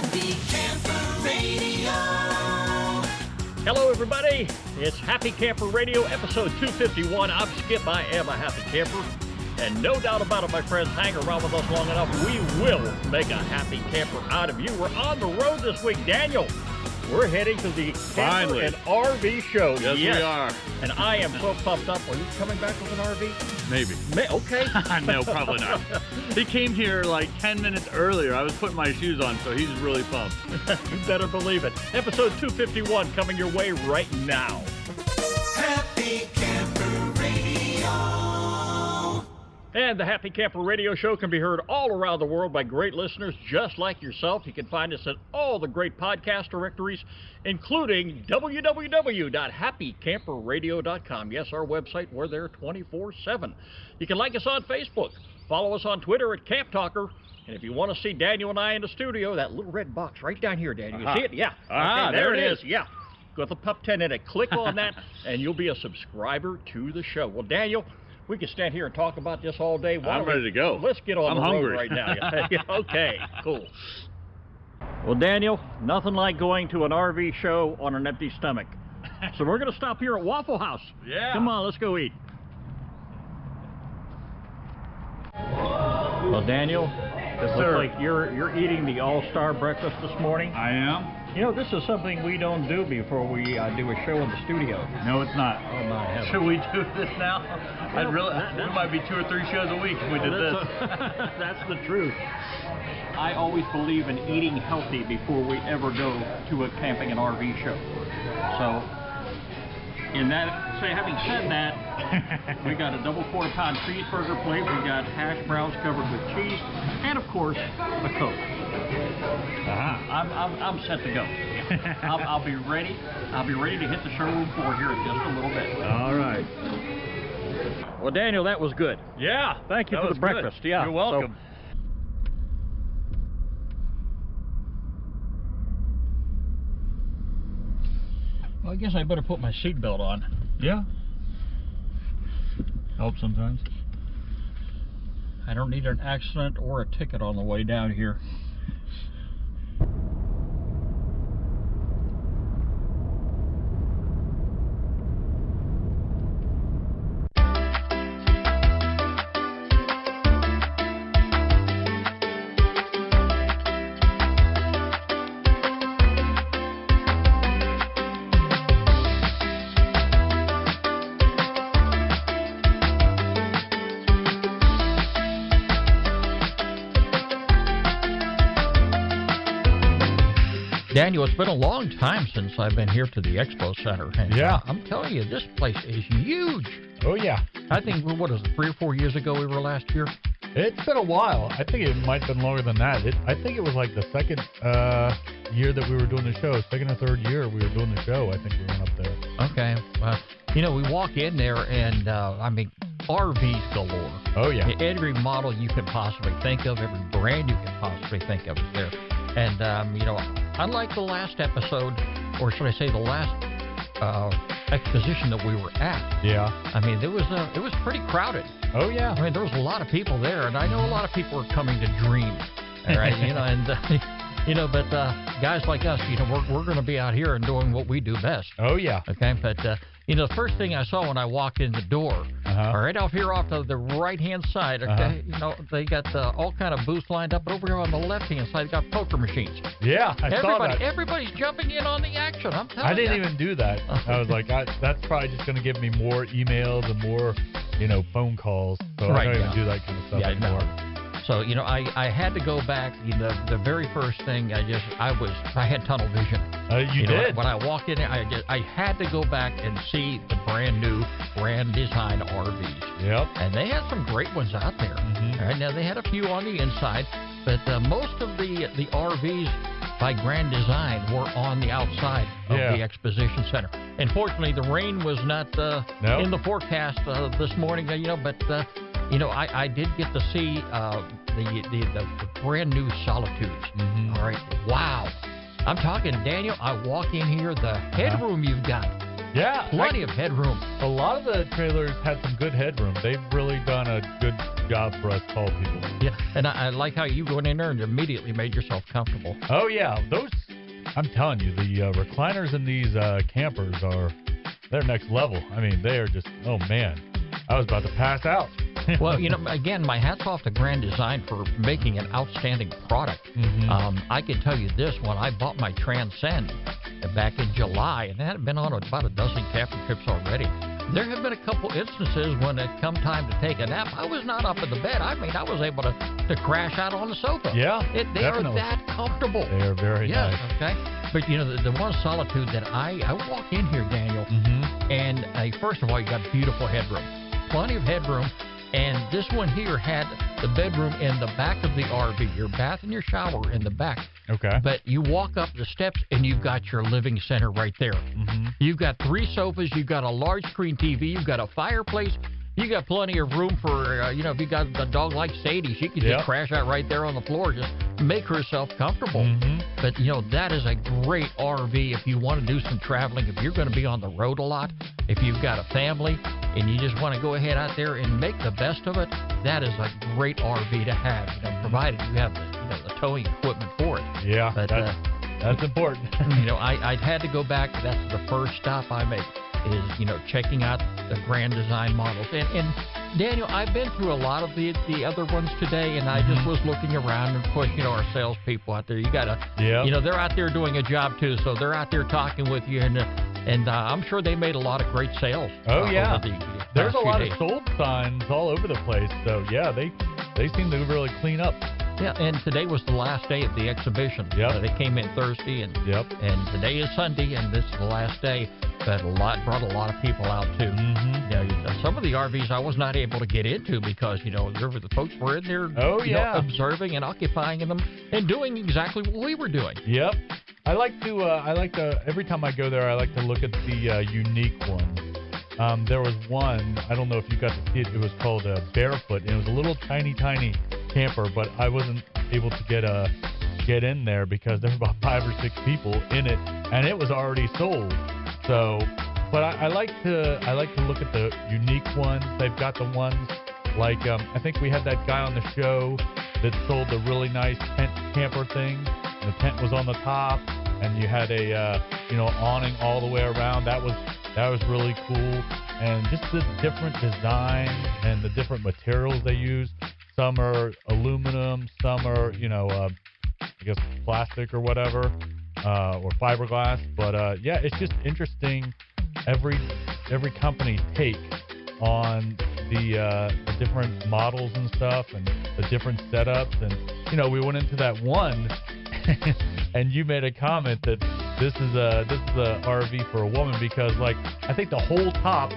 Happy Camper Radio. Hello, everybody. It's Happy Camper Radio, episode 251. I'm Skip. I am a happy camper. And no doubt about it, my friends, hang around with us long enough, we will make a happy camper out of you. We're on the road this week. Daniel, we're heading to the Camper and RV show. Yes, we are. And I am so pumped up. Are you coming back with an RV? Maybe. Okay. No, probably not. He came here like 10 minutes earlier. I was putting my shoes on, so he's really pumped. You better believe it. Episode 251 coming your way right now. Happy Camper Radio. And the Happy Camper Radio Show can be heard all around the world by great listeners just like yourself. You can find us at all the great podcast directories, including www.happycamperradio.com. Yes, our website. We're there 24/7. You can like us on Facebook. Follow us on Twitter at Camp Talker. And if you want to see Daniel and I in the studio, that little red box right down here, Daniel. You see it? Yeah. Okay, there it is. Yeah. With a pup tent in it. Click on that, and you'll be a subscriber to the show. Well, Daniel, we could stand here and talk about this all day. I'm ready to go. Let's get on the hungry. road right now. Okay, cool. Well, Daniel, nothing like going to an RV show on an empty stomach. So we're going to stop here at Waffle House. Yeah. Come on, let's go eat. Well, Daniel, it looks like you're eating the all-star breakfast this morning. I am. You know, this is something we don't do before we do a show in the studio. No, it's not. Oh, my heavens. Should we do this now? We might be 2 or 3 shows a week if we did this. That's the truth. I always believe in eating healthy before we ever go to a camping and RV show. So, having said that, we got a double quarter-pound cheeseburger plate. We got hash browns covered with cheese, and of course, a Coke. I'm set to go. I'll be ready. I'll be ready to hit the showroom floor here in just a little bit. All right. Well, Daniel, that was good. Yeah. Thank you for the breakfast. Good. Yeah. You're welcome. Well, I guess I better put my seatbelt on. Yeah. Helps sometimes. I don't need an accident or a ticket on the way down here. Daniel, it's been a long time since I've been here to the Expo Center. And, yeah. I'm telling you, this place is huge. Oh, yeah. I think, what was it, 3 or 4 years ago we were last here? It's been a while. I think it might have been longer than that. I think it was like the second year that we were doing the show. Second or third year we were doing the show. I think we went up there. Okay. Well, you know, we walk in there and, RVs galore. Oh, yeah. Every model you can possibly think of, every brand you can possibly think of is there. And, unlike the last episode, or should I say the last exposition that we were at. Yeah. I mean, it was pretty crowded. Oh, yeah. I mean, there was a lot of people there, and I know a lot of people are coming to dream. All right, but guys like us, we're going to be out here and doing what we do best. Oh, yeah. Okay, but the first thing I saw when I walked in the door, all right, off here off to the right-hand side, okay, they got all kind of booths lined up, but over here on the left-hand side, they got poker machines. Yeah, I saw that. Everybody's jumping in on the action, I'm telling you. I didn't even do that. I was like, that's probably just going to give me more emails and more, phone calls, so I don't even do that kind of stuff anymore. No. So, I had to go back. The very first thing I had tunnel vision. You did? When I walked in, I had to go back and see the brand new, Grand Design RVs. Yep. And they had some great ones out there. Mm-hmm. All right, now they had a few on the inside, but most of the RVs by Grand Design were on the outside of the exposition center. Unfortunately, the rain was not in the forecast this morning, but I did get to see the brand new Solitudes. Mm-hmm. All right, wow. I'm talking, Daniel, I walk in here, the headroom you've got. Yeah. Plenty of headroom. A lot of the trailers had some good headroom. They've really done a good job for us tall people. Yeah, and I like how you went in there and immediately made yourself comfortable. Oh yeah, those. I'm telling you, the recliners in these campers they're next level. I mean, they are just. Oh man, I was about to pass out. Well, again, my hat's off to Grand Design for making an outstanding product. I can tell you this: when I bought my Transcend back in July, and that had been on about a dozen camping trips already. There have been a couple instances when it come time to take a nap, I was not up in the bed. I mean, I was able to crash out on the sofa. Yeah, they definitely. are that comfortable. They are very nice. Okay. But, the one solitude that I walk in here, Daniel, and first of all, you got beautiful headroom. Plenty of headroom. And this one here had the bedroom in the back of the RV, your bath and your shower in the back. Okay. But you walk up the steps and you've got your living center right there. You've got 3 sofas, you've got a large screen TV, you've got a fireplace, you got plenty of room for, if you got a dog like Sadie, she could just crash out right there on the floor, just make herself comfortable. But, that is a great RV if you want to do some traveling, if you're going to be on the road a lot, if you've got a family and you just want to go ahead out there and make the best of it, that is a great RV to have, provided you have the towing equipment for it. Yeah, but, that's important. I'd had to go back. That's the first stop I make is, checking out the Grand Design models. And Daniel, I've been through a lot of the other ones today, and I just was looking around and pushing our salespeople out there. You got to, they're out there doing a job too, so they're out there talking with you, and I'm sure they made a lot of great sales. Oh, yeah. Over the There's a past few lot days. of sold signs all over the place, so yeah, they seem to really clean up. Yeah, and today was the last day of the exhibition. They came in Thursday, and today is Sunday, and this is the last day. But brought a lot of people out too. Some of the RVs I was not able to get into because the folks were in there, observing and occupying in them and doing exactly what we were doing. Yep. I like to every time I go there, I like to look at the unique ones. There was one, I don't know if you got to see it. It was called Barefoot, and it was a little tiny camper, but I wasn't able to get in there because there were about 5 or 6 people in it, and it was already sold. So, but I like to look at the unique ones. They've got the ones like I think we had that guy on the show that sold the really nice tent camper thing. The tent was on the top, and you had a awning all the way around. That was really cool, and just the different design and the different materials they use. Some are aluminum, some are I guess plastic or whatever. Or fiberglass, but it's just interesting. Every company's take on the different models and stuff, and the different setups, and we went into that one, and you made a comment that this is a RV for a woman because I think the whole top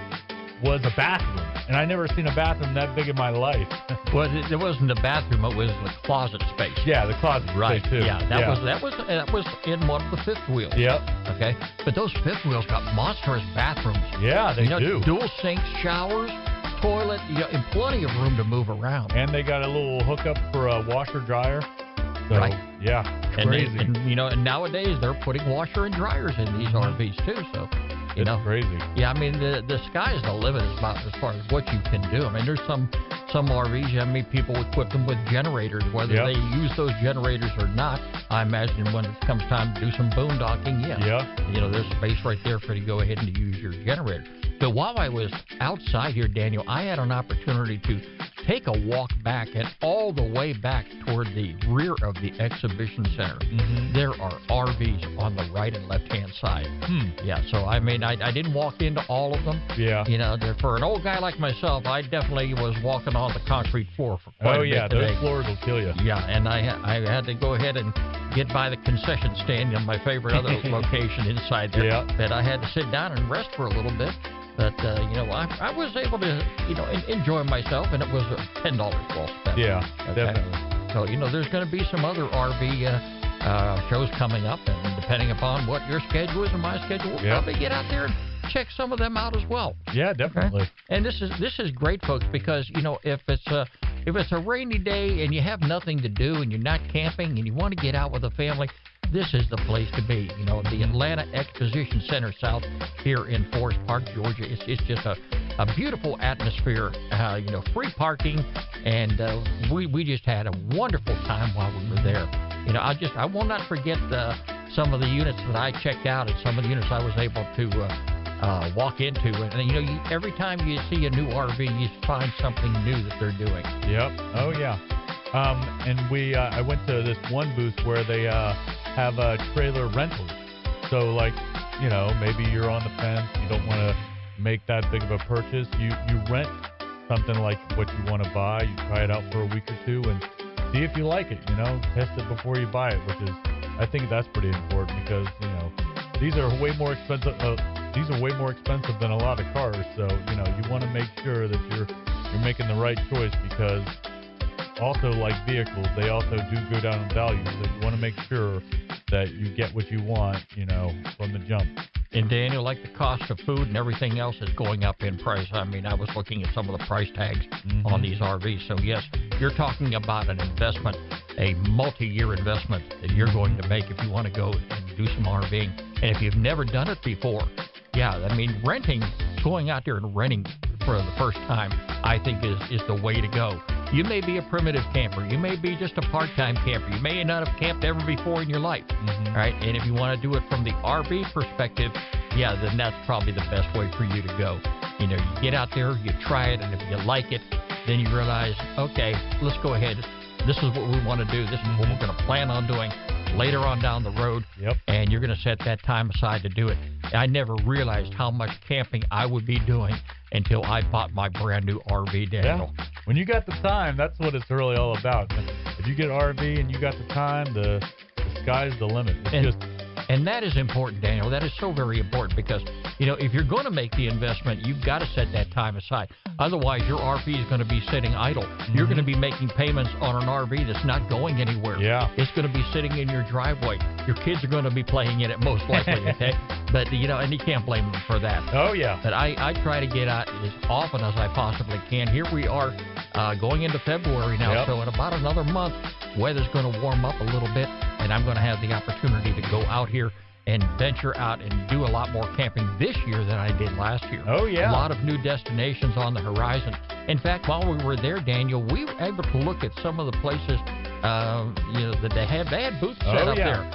was a bathroom, and I never seen a bathroom that big in my life. Well, it wasn't a bathroom; it was the closet space. Yeah, the closet space too. Yeah, that was in one of the fifth wheels. Yep. Okay, but those fifth wheels got monstrous bathrooms. Yeah, they do. Dual sinks, showers, toilet, and plenty of room to move around. And they got a little hookup for a washer dryer. So, right. Yeah, crazy. And nowadays they're putting washer and dryers in these RVs too. So. It's crazy. Yeah, I mean, the sky's the limit as far as what you can do. I mean, there's some RVs, people equip them with generators, whether they use those generators or not. I imagine when it comes time to do some boondocking, there's space right there for you to go ahead and use your generator. But while I was outside here, Daniel, I had an opportunity to take a walk back and all the way back toward the rear of the exhibition center. There are RVs on the right and left-hand side. Yeah, so I didn't walk into all of them. Yeah. For an old guy like myself, I definitely was walking on the concrete floor for quite a bit today. Those floors will kill you. Yeah, and I had to go ahead and get by the concession stand in my favorite other location inside there. Yeah. But I had to sit down and rest for a little bit. But, I was able to, enjoy myself, and it was $10 well spent. Yeah, definitely. So, there's going to be some other RV shows coming up, and depending upon what your schedule is and my schedule, we'll probably get out there and check some of them out as well. Yeah, definitely. Okay? And this is great, folks, because, if it's a rainy day and you have nothing to do and you're not camping and you want to get out with a family, this is the place to be. The Atlanta Exposition Center South here in Forest Park, Georgia. It's just a a beautiful atmosphere, free parking, and we just had a wonderful time while we were there. I will not forget some of the units that I checked out and some of the units I was able to walk into. And every time you see a new RV, you find something new that they're doing. Yep. Oh yeah. And I went to this one booth where they have trailer rentals. So maybe you're on the fence, you don't want to make that big of a purchase. You rent something like what you want to buy. You try it out for a week or two and see if you like it. Test it before you buy it, I think that's pretty important because these are way more expensive. These are way more expensive than a lot of cars. So you want to make sure that you're making the right choice because also like vehicles, they also do go down in value. So you want to make sure that you get what you want, from the jump. And Daniel, like the cost of food and everything else is going up in price. I mean, I was looking at some of the price tags on these RVs. So yes, you're talking about an investment, a multi-year investment that you're going to make if you want to go and do some RVing. And if you've never done it before, renting, going out there and renting for the first time, I think is the way to go. You may be a primitive camper. You may be just a part-time camper. You may not have camped ever before in your life, right? And if you want to do it from the RV perspective, then that's probably the best way for you to go. You get out there, you try it, and if you like it, then you realize, okay, let's go ahead. This is what we want to do. This is what we're going to plan on doing later on down the road. Yep. And you're going to set that time aside to do it. I never realized how much camping I would be doing until I bought my brand new RV, Daniel. Yeah. When you got the time, that's what it's really all about. If you get an RV and you got the time, the sky's the limit. And that is important, Daniel. That is so very important because, if you're going to make the investment, you've got to set that time aside. Otherwise, your RV is going to be sitting idle. You're going to be making payments on an RV that's not going anywhere. Yeah. It's going to be sitting in your driveway. Your kids are going to be playing in it most likely, okay? But, and you can't blame them for that. Oh, yeah. But I try to get out as often as I possibly can. Here we are going into February now, so in about another month, weather's going to warm up a little bit, and I'm going to have the opportunity to go out here and venture out and do a lot more camping this year than I did last year. Oh, yeah. A lot of new destinations on the horizon. In fact, while we were there, Daniel, we were able to look at some of the places, that they had booths set up there.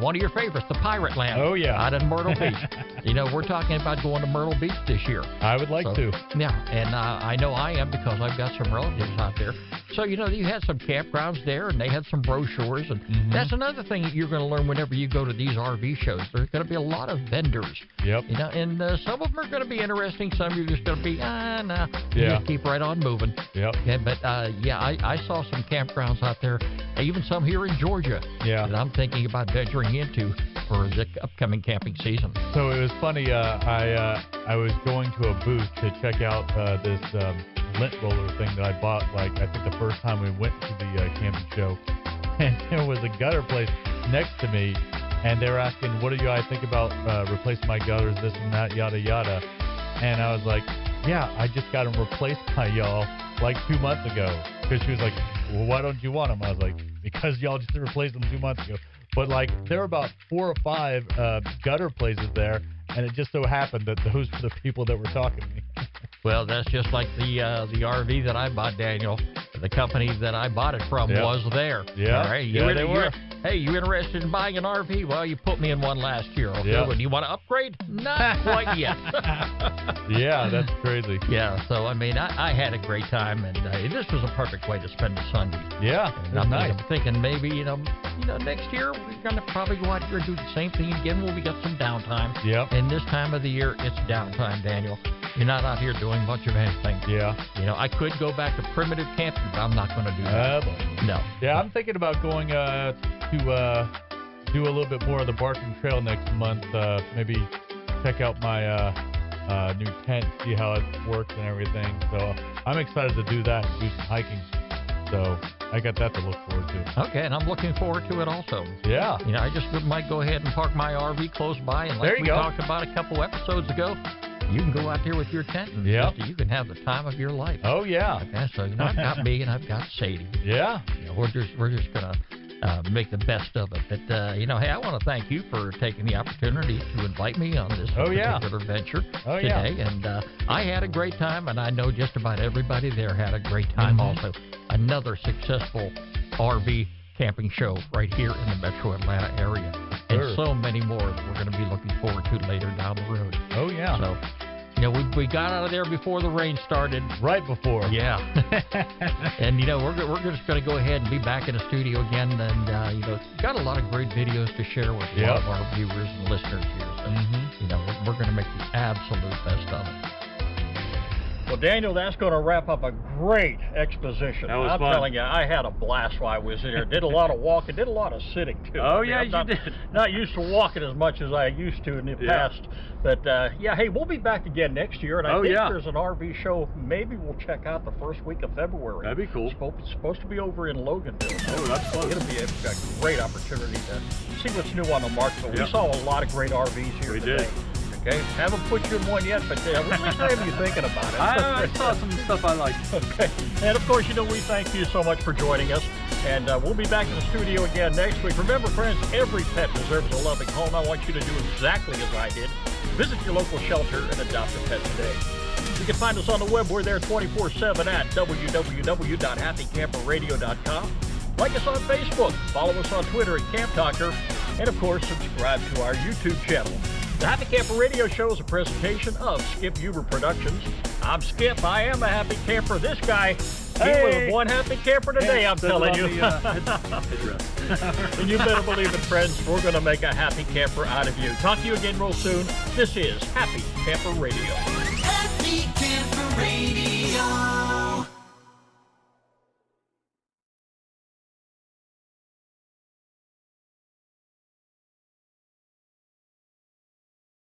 One of your favorites, the Pirate Land. Oh, yeah. Out in Myrtle Beach. We're talking about going to Myrtle Beach this year. I would like to. Yeah, and I know I am because I've got some relatives out there. So, you had some campgrounds there, and they had some brochures. And that's another thing that you're going to learn whenever you go to these RV shows. There's going to be a lot of vendors. Yep. And some of them are going to be interesting. Some are just going to be, nah. Yeah. Just keep right on moving. Yep. Okay, but, I saw some campgrounds out there, even some here in Georgia that I'm thinking about venturing into for the upcoming camping season. So it was funny. I was going to a booth to check out this lint roller thing that I bought, I think the first time we went to the camping show. And there was a gutter place next to me, and they were asking, what do you guys think about replacing my gutters, this and that, yada, yada. And I was like, yeah, I just got them replaced by y'all 2 months ago. Because she was like, well, why don't you want them? I was like, because y'all just replaced them 2 months ago. But there were about 4 or 5 gutter places there, and it just so happened that those were the people that were talking to me. Well, that's just like the RV that I bought, Daniel. The company that I bought it from was there. Yeah, all right? They were. Hey, you interested in buying an RV? Well, you put me in one last year. Okay, yeah. Well, do you want to upgrade? Not quite yet. Yeah, that's crazy. Yeah, so I had a great time, and this was a perfect way to spend a Sunday. Yeah, I'm nice. thinking maybe next year we're gonna probably go out here and do the same thing again when we got some downtime. Yeah. And this time of the year, it's downtime, Daniel. You're not out here doing much of anything. Yeah. I could go back to primitive camping, but I'm not going to do that. No. Yeah, I'm thinking about going to do a little bit more of the Barking Trail next month. Maybe check out my new tent, see how it works and everything. So I'm excited to do that and do some hiking. So I got that to look forward to. Okay, and I'm looking forward to it also. Yeah. I just might go ahead and park my RV close by, and like we talked about a couple episodes ago, you can go out there with your tent, and you can have the time of your life. Oh, yeah. Okay, so I've got me and I've got Sadie. Yeah. We're just gonna make the best of it. But, hey, I want to thank you for taking the opportunity to invite me on this particular venture today. And I had a great time, and I know just about everybody there had a great time also. Another successful RV camping show right here in the metro Atlanta area. And so many more that we're going to be looking forward to later down the road. Oh, yeah. So, we got out of there before the rain started. Right before. Yeah. And, we're just going to go ahead and be back in the studio again. And, got a lot of great videos to share with a lot of our viewers and listeners here. So, we're going to make the absolute best of it. Well, Daniel, that's going to wrap up a great exposition. That was I'm fun. telling you, I had a blast while I was there. Did a lot of walking, did a lot of sitting, too. Oh, yeah, you did. Not used to walking as much as I used to in the past. But, hey, we'll be back again next year. And I think there's an RV show. Maybe we'll check out the first week of February. That'd be cool. It's supposed to be over in Loganville. So oh, that's fun. It'll be a great opportunity to see what's new on the market. But we saw a lot of great RVs here today. Did. Okay, haven't put you in one yet, but at least I have you thinking about it. I saw some stuff I liked. Okay, and of course, we thank you so much for joining us, and we'll be back in the studio again next week. Remember, friends, every pet deserves a loving home. I want you to do exactly as I did. Visit your local shelter and adopt a pet today. You can find us on the web. We're there 24/7 at www.happycamperradio.com. Like us on Facebook, follow us on Twitter at Camp Talker, and of course, subscribe to our YouTube channel. The Happy Camper Radio Show is a presentation of Skip Huber Productions. I'm Skip. I am a happy camper. This guy, he was one happy camper today, I'm telling you. And you better believe it, friends. We're going to make a happy camper out of you. Talk to you again real soon. This is Happy Camper Radio.